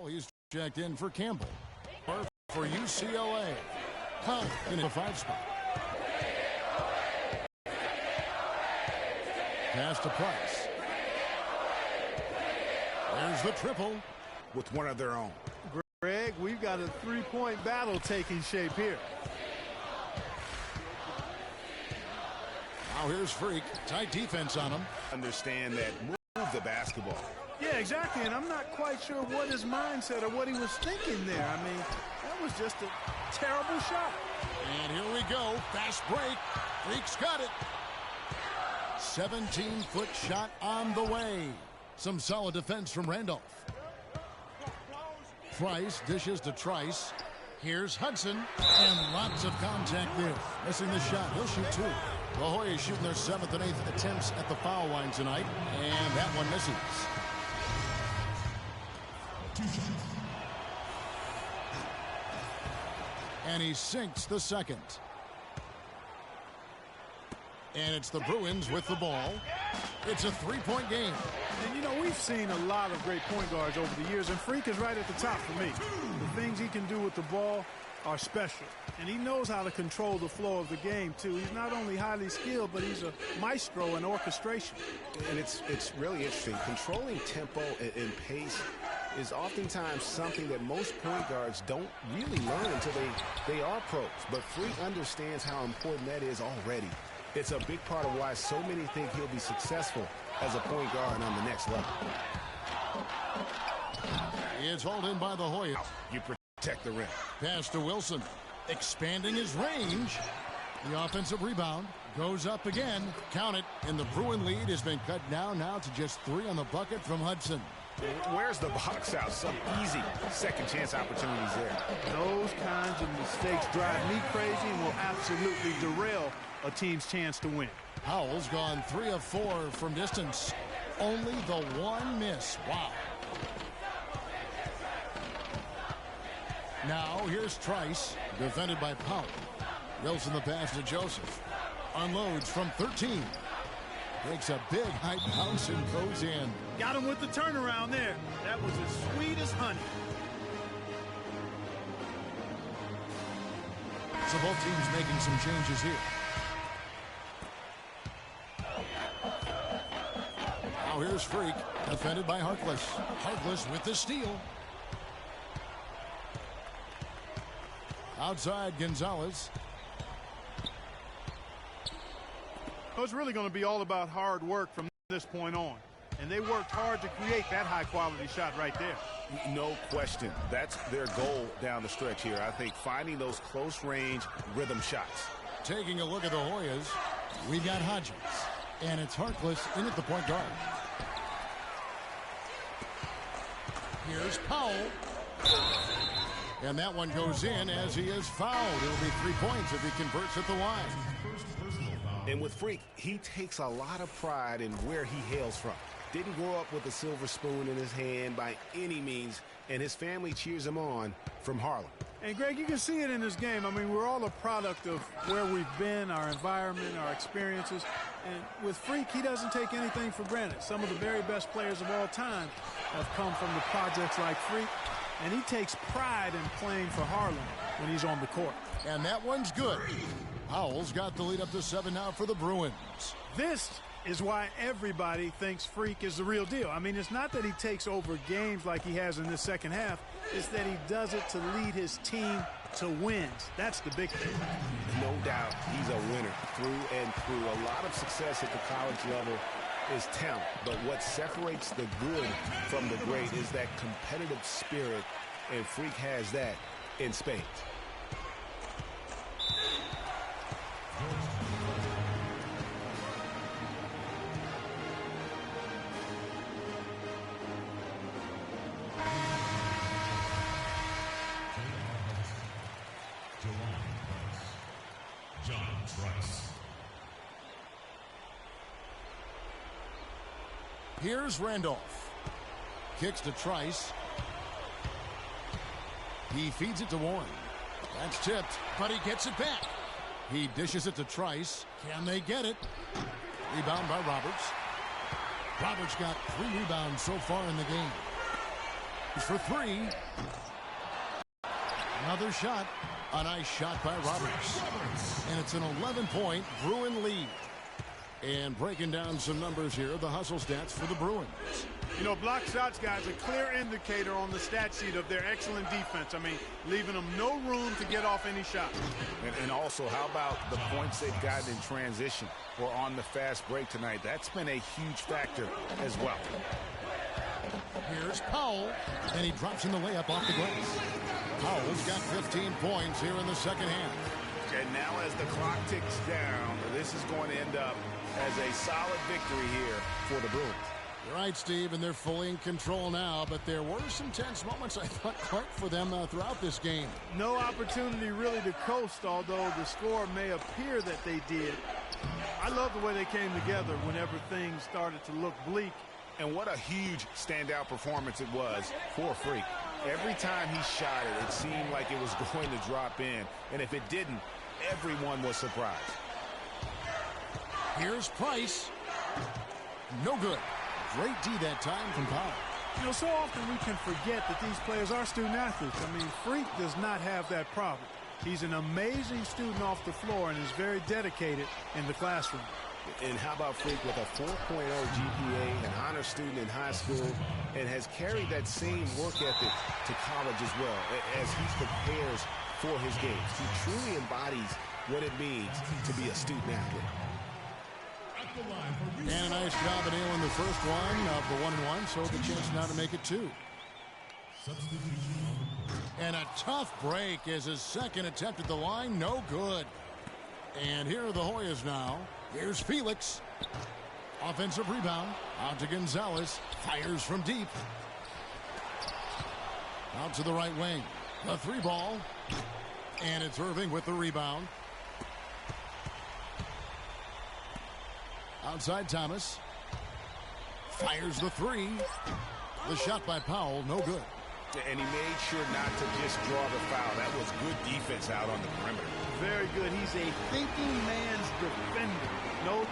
He's checked in for Campbell. For UCLA. Hunt in the 5 spot. Pass to Price. There's the triple. With one of their own. Greg, we've got a three-point battle taking shape here. Now here's Freak. Tight defense on him. Understand that. Move the basketball. Yeah, exactly, and I'm not quite sure what his mindset or what he was thinking there. I mean, that was just a terrible shot. And here we go. Fast break. Freak's got it. 17-foot shot on the way. Some solid defense from Randolph. Price dishes to Trice. Here's Hudson. And lots of contact there. Missing the shot. He'll shoot 2. The Hoyas shooting their 7th and 8th attempts at the foul line tonight. And that one misses. And he sinks the second. And it's the Bruins with the ball. It's a 3-point game. And, you know, we've seen a lot of great point guards over the years, and Freak is right at the top for me. The things he can do with the ball are special. And he knows how to control the flow of the game, too. He's not only highly skilled, but he's a maestro in orchestration. And it's really interesting. Controlling tempo and pace is oftentimes something that most point guards don't really learn until they are pros. But Freak understands how important that is already. It's a big part of why so many think he'll be successful as a point guard on the next level. It's hauled in by the Hoyas. You protect the rim. Pass to Wilson. Expanding his range. The offensive rebound goes up again. Count it. And the Bruin lead has been cut down now to just 3 on the bucket from Hudson. Where's the box out? Some easy second chance opportunities there. Those kinds of mistakes drive me crazy and will absolutely derail a team's chance to win. Howell's gone 3 of 4 from distance. Only the one miss. Wow. Now here's Trice, defended by Powell. Wilson the pass to Joseph. Unloads from 13. Makes a big high bounce and goes in. Got him with the turnaround there. That was as sweet as honey. So both teams making some changes here. Now here's Freak, defended by Harkless. Harkless with the steal. Outside Gonzalez. So it's really going to be all about hard work from this point on. And they worked hard to create that high-quality shot right there. No question. That's their goal down the stretch here. I think finding those close-range rhythm shots. Taking a look at the Hoyas, we've got Hodges. And it's Harkless in at the point guard. Here's Powell. And that one goes in as he is fouled. It'll be 3 points if he converts at the line. And with Freak, he takes a lot of pride in where he hails from. Didn't grow up with a silver spoon in his hand by any means, and his family cheers him on from Harlem. And, Greg, you can see it in this game. I mean, we're all a product of where we've been, our environment, our experiences. And with Freak, he doesn't take anything for granted. Some of the very best players of all time have come from the projects like Freak, and he takes pride in playing for Harlem when he's on the court. And that one's good. Howell's got the lead up to 7 now for the Bruins. This is why everybody thinks Freak is the real deal. I mean, it's not that he takes over games like he has in this second half. It's that he does it to lead his team to wins. That's the big thing. No doubt he's a winner through and through. A lot of success at the college level is talent. But what separates the good from the great is that competitive spirit, and Freak has that in spades. Here's Randolph. Kicks to Trice. He feeds it to Warren. That's tipped, but he gets it back. He dishes it to Trice. Can they get it? Rebound by Roberts. Roberts got 3 rebounds so far in the game. For three. Another shot. A nice shot by Roberts. And it's an 11-point Bruin lead. And breaking down some numbers here, the hustle stats for the Bruins. You know, block shots, guys, a clear indicator on the stat sheet of their excellent defense. I mean, leaving them no room to get off any shot. And also, how about the points they've gotten in transition or on the fast break tonight? That's been a huge factor as well. Here's Powell, and he drops in the layup off the glass. Powell's got 15 points here in the second half. And now as the clock ticks down, this is going to end up as a solid victory here for the Bruins. You're right, Steve, and they're fully in control now, but there were some tense moments, I thought, Clark, for them throughout this game. No opportunity really to coast, although the score may appear that they did. I love the way they came together whenever things started to look bleak. And what a huge standout performance it was for Freak. Every time he shot it, it seemed like it was going to drop in. And if it didn't, everyone was surprised. Here's Price. No good. Great D that time from Powell. You know, so often we can forget that these players are student athletes. I mean, Freak does not have that problem. He's an amazing student off the floor and is very dedicated in the classroom. And how about Freak with a 4.0 GPA, an honor student in high school, and has carried that same work ethic to college as well as he prepares for his games. He truly embodies what it means to be a student athlete. And a nice job of nailing the first one of the 1-1, so the chance now to make it 2. And a tough break as his second attempt at the line, no good. And here are the Hoyas now. Here's Felix. Offensive rebound. Out to Gonzalez. Fires from deep. Out to the right wing. The three ball. And it's Irving with the rebound. Outside Thomas. Fires the three. The shot by Powell, no good. And he made sure not to just draw the foul. That was good defense out on the perimeter. Very good. He's a thinking man's defender. No.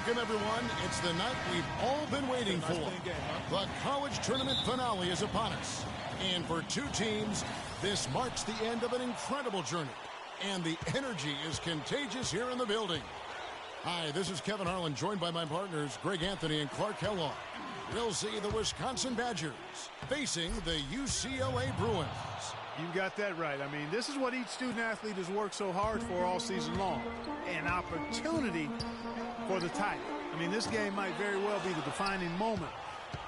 Welcome, everyone. It's the night we've all been waiting for. The college tournament finale is upon us. And for two teams, this marks the end of an incredible journey. And the energy is contagious here in the building. Hi, this is Kevin Harlan, joined by my partners, Greg Anthony and Clark Kellogg. We'll see the Wisconsin Badgers facing the UCLA Bruins. You got that right. I mean, this is what each student athlete has worked so hard for all season long. An opportunity for the title. I mean, this game might very well be the defining moment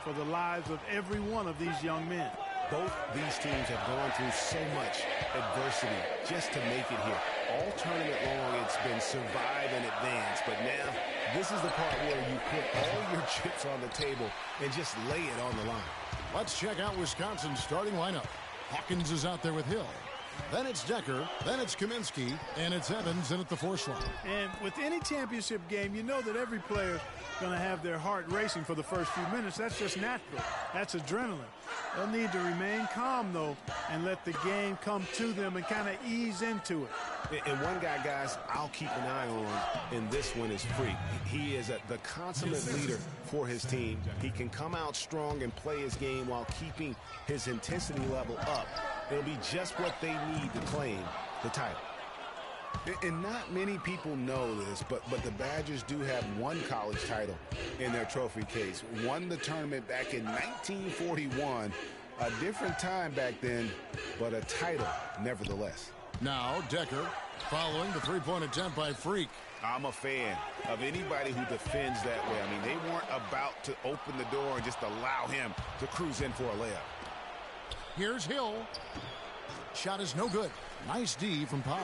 for the lives of every one of these young men. Both these teams have gone through so much adversity just to make it here. All tournament long, it's been survive and advance. But now, this is the part where you put all your chips on the table and just lay it on the line. Let's check out Wisconsin's starting lineup. Hawkins is out there with Hill. Then it's Decker. Then it's Kaminsky. And it's Evans in at the 4 slot. And with any championship game, you know that every player is going to have their heart racing for the first few minutes. That's just natural. That's adrenaline. They'll need to remain calm, though, and let the game come to them and kind of ease into it. And one guy, guys, I'll keep an eye on in this one is Freak. He is the consummate leader for his team. He can come out strong and play his game while keeping his intensity level up. It'll be just what they need to claim the title. And not many people know this, but the Badgers do have one college title in their trophy case. Won the tournament back in 1941. A different time back then, but a title nevertheless. Now Decker following the three-point attempt by Freak. I'm a fan of anybody who defends that way. I mean, they weren't about to open the door and just allow him to cruise in for a layup. Here's Hill. Shot is no good. Nice D from Powell.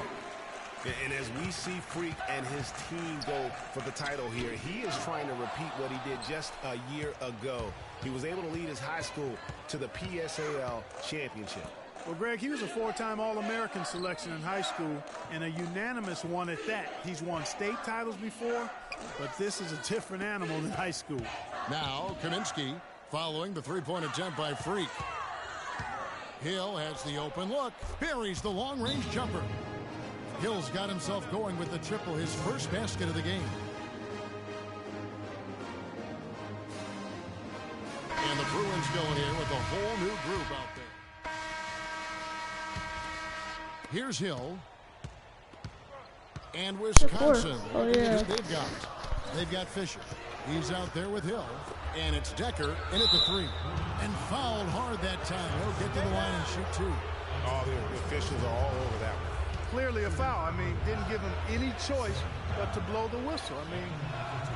And as we see Freak and his team go for the title here, he is trying to repeat what he did just a year ago. He was able to lead his high school to the PSAL championship. Well, Greg, he was a 4-time All-American selection in high school and a unanimous one at that. He's won state titles before, but this is a different animal than high school. Now Kaminsky following the three-point attempt by Freak. Hill has the open look, buries the long-range jumper. Hill's got himself going with the triple, his first basket of the game. And the Bruins going here with a whole new group out there. Here's Hill. And Wisconsin. Oh, yeah. They've got Fisher. He's out there with Hill. And it's Decker in at the 3. And fouled hard that time. He'll get to the line and shoot 2. Oh, the officials are all over that one. Clearly a foul. I mean, didn't give him any choice but to blow the whistle. I mean,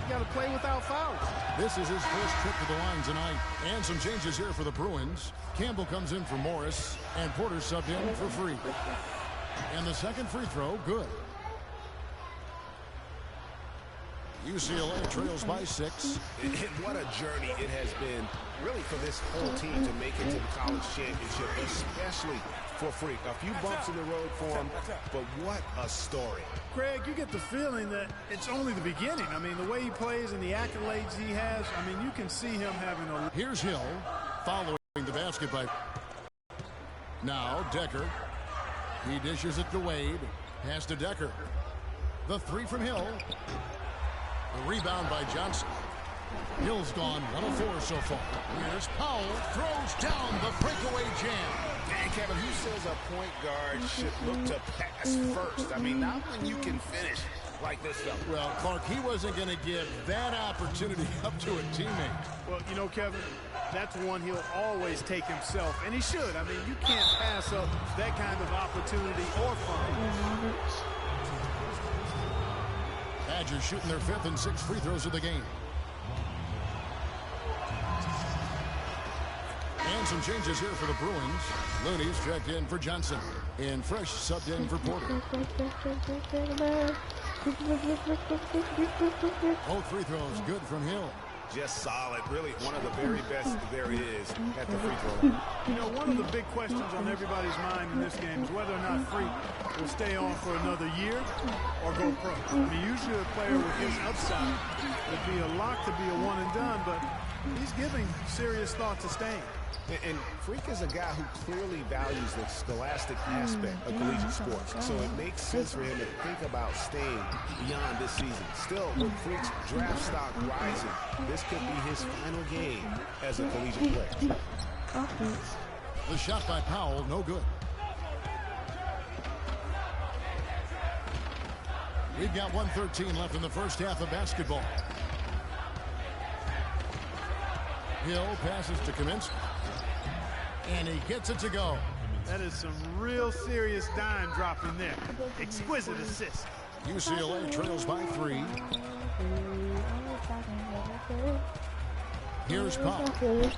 you got to play without fouls. This is his first trip to the line tonight. And some changes here for the Bruins. Campbell comes in for Morris, and Porter subbed in for Freak. And the second free throw, good. UCLA trails by 6. And what a journey it has been, really, for this whole team to make it to the college championship, especially for Freak. A few bumps in the road for him, but what a story. Greg, you get the feeling that it's only the beginning. I mean, the way he plays and the accolades he has, I mean, you can see him having a... Here's Hill following the basket by... Now Decker. He dishes it to Wade. Pass to Decker. The 3 from Hill. The rebound by Johnson. Hill's gone 1 of 4 so far. Here's Powell. Throws down the breakaway jam. And Kevin, who says a point guard should look to pass first? I mean, not when you can finish like this, though. Well, Clark, he wasn't going to give that opportunity up to a teammate. Well, you know, Kevin, that's one he'll always take himself, and he should. I mean, you can't pass up that kind of opportunity or fun. Badgers shooting their 5th and 6th free throws of the game. And some changes here for the Bruins. Looney's checked in for Johnson. And Fresh subbed in for Porter. Both free throws good from Hill. Just solid. Really one of the very best there is at the free throw line. You know, one of the big questions on everybody's mind in this game is whether or not Freak will stay on for another year or go pro. I mean, usually a player with his upside would be a lock to be a one and done, but he's giving serious thought to staying. And Freak is a guy who clearly values the scholastic aspect of collegiate sports. So it makes sense for him to think about staying beyond this season. Still, with Freak's draft stock rising, this could be his final game as a collegiate player. The shot by Powell, no good. We've got 1:13 left in the first half of basketball. Hill passes to Kaminsky. And he gets it to go. That is some real serious dime dropping there. Exquisite assist. UCLA trails by 3. Here's Powell.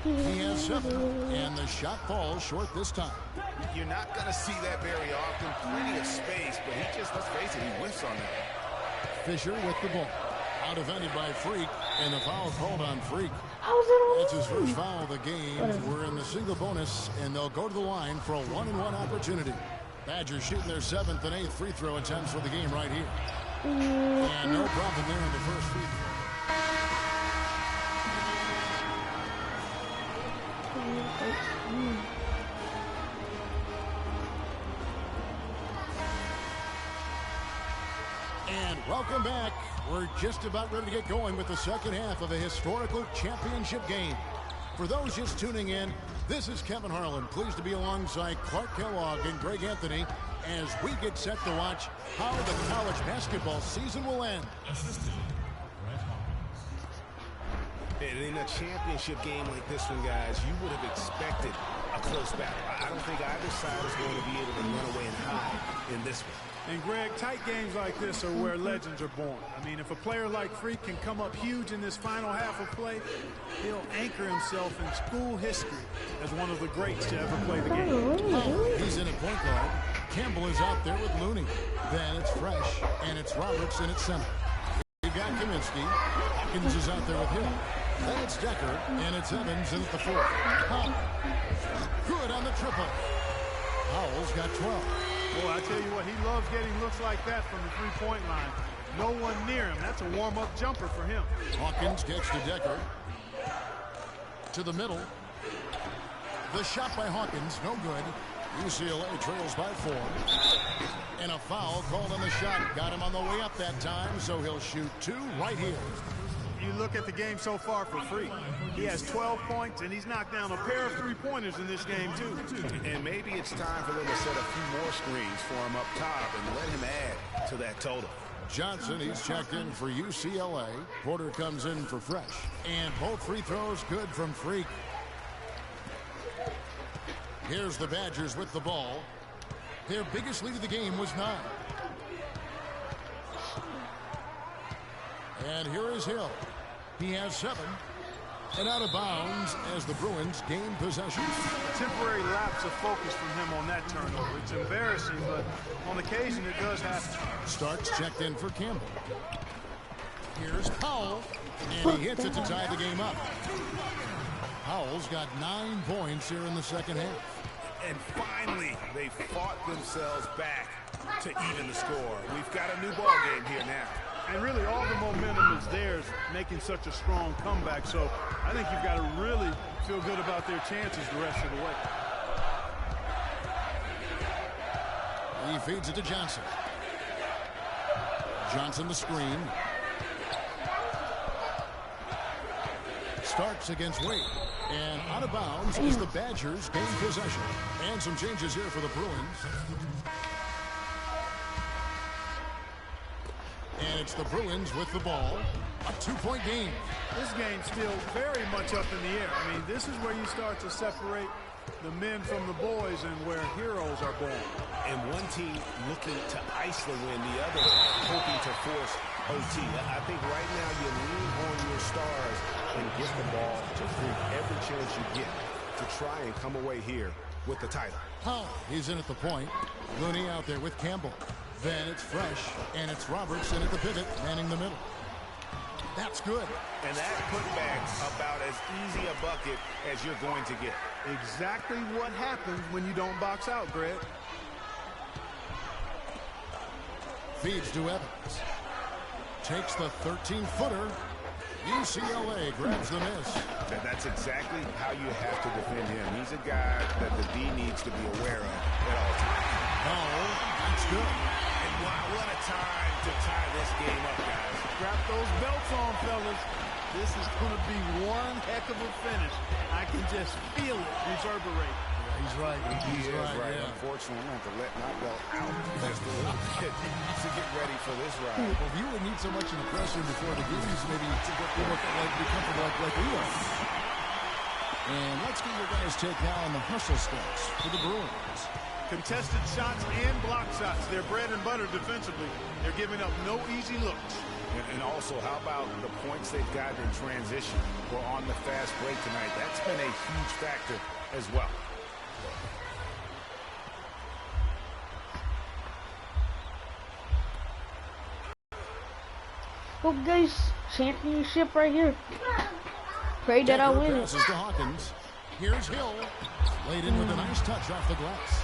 He has 7. And the shot falls short this time. You're not going to see that very often. Plenty of space, but he just, let's face it, he whiffs on that. Fisher with the ball. Out defended by Freak. And the foul called on Freak. That's his first foul of the game. We're in the single bonus, and they'll go to the line for a 1-and-1 opportunity. Badgers shooting their 7th and 8th free throw attempts for the game right here. And no problem there in the first free throw. And welcome back. We're just about ready to get going with the second half of a historical championship game. For those just tuning in, this is Kevin Harlan, pleased to be alongside Clark Kellogg and Greg Anthony as we get set to watch how the college basketball season will end. And in a championship game like this one, guys, you would have expected a close battle. I don't think either side is going to be able to run away and hide in this one. And, Greg, tight games like this are where legends are born. I mean, if a player like Freak can come up huge in this final half of play, he'll anchor himself in school history as one of the greats to ever play the game. Oh, he's in at point guard. Campbell is out there with Looney. Then it's Fresh, and it's Roberts in at center. You've got Kaminsky. Hawkins is out there with Hill. Then it's Decker, and it's Evans in at the fourth. Good on the triple. Howell's got 12. Boy, I tell you what, he loves getting looks like that from the three-point line. No one near him. That's a warm-up jumper for him. Hawkins gets to Decker. To the middle. The shot by Hawkins, no good. UCLA trails by 4. And a foul called on the shot. Got him on the way up that time, so he'll shoot 2 right here. You look at the game so far for Freak. He has 12 points, and he's knocked down a pair of three-pointers in this game, too. And maybe it's time for them to set a few more screens for him up top and let him add to that total. Johnson, he's checked in for UCLA. Porter comes in for Fresh. And both free throws good from Freak. Here's the Badgers with the ball. Their biggest lead of the game was 9. And here is Hill. He has 7. And out of bounds as the Bruins gain possession. Temporary lapse of focus from him on that turnover. It's embarrassing, but on occasion it does happen. Starks checked in for Campbell. Here's Powell. And he hits it to tie the game up. Powell's got 9 points here in the second half. And finally, they fought themselves back to even the score. We've got a new ball game here now. And really, all the momentum is theirs, making such a strong comeback. So I think you've got to really feel good about their chances the rest of the way. He feeds it to Johnson. Johnson the screen. Starks against Wade. And out of bounds as the Badgers gain possession. And some changes here for the Bruins. And it's the Bruins with the ball. A 2-point game. This game's still very much up in the air. I mean, this is where you start to separate the men from the boys and where heroes are born. And one team looking to ice the win, the other hoping to force OT. I think right now you lean on your stars and give the ball to Freak every chance you get to try and come away here with the title. Oh, he's in at the point. Looney out there with Campbell. Then it's Fresh, and it's Robertson at the pivot, manning the middle. That's good. And that putback's about as easy a bucket as you're going to get. Exactly what happens when you don't box out, Greg. Feeds to Evans. Takes the 13-footer. UCLA grabs the miss. That's exactly how you have to defend him. He's a guy that the D needs to be aware of at all times. Oh, that's good. And wow, what a time to tie this game up, guys. Strap those belts on, fellas. This is going to be one heck of a finish. I can just feel it reverberate. He's right. He is right. Yeah. Unfortunately, I'm going to have to let my belt out just a little bit to get ready for this ride. Well, if you would need so much in the press room before the games, maybe to get be comfortable like we are. And let's get your guys' take now on the hustle stats for the Bruins. Contested shots and block shots. They're bread and butter defensively. They're giving up no easy looks. And also, how about the points they've gotten in transition or on the fast break tonight? That's been a huge factor as well. Well, guys, championship right here. Pray that I win it. Passes to Hawkins. Here's Hill. Laid in with a nice touch off the glass.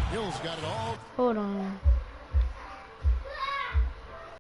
Hill's got it all. Hold on.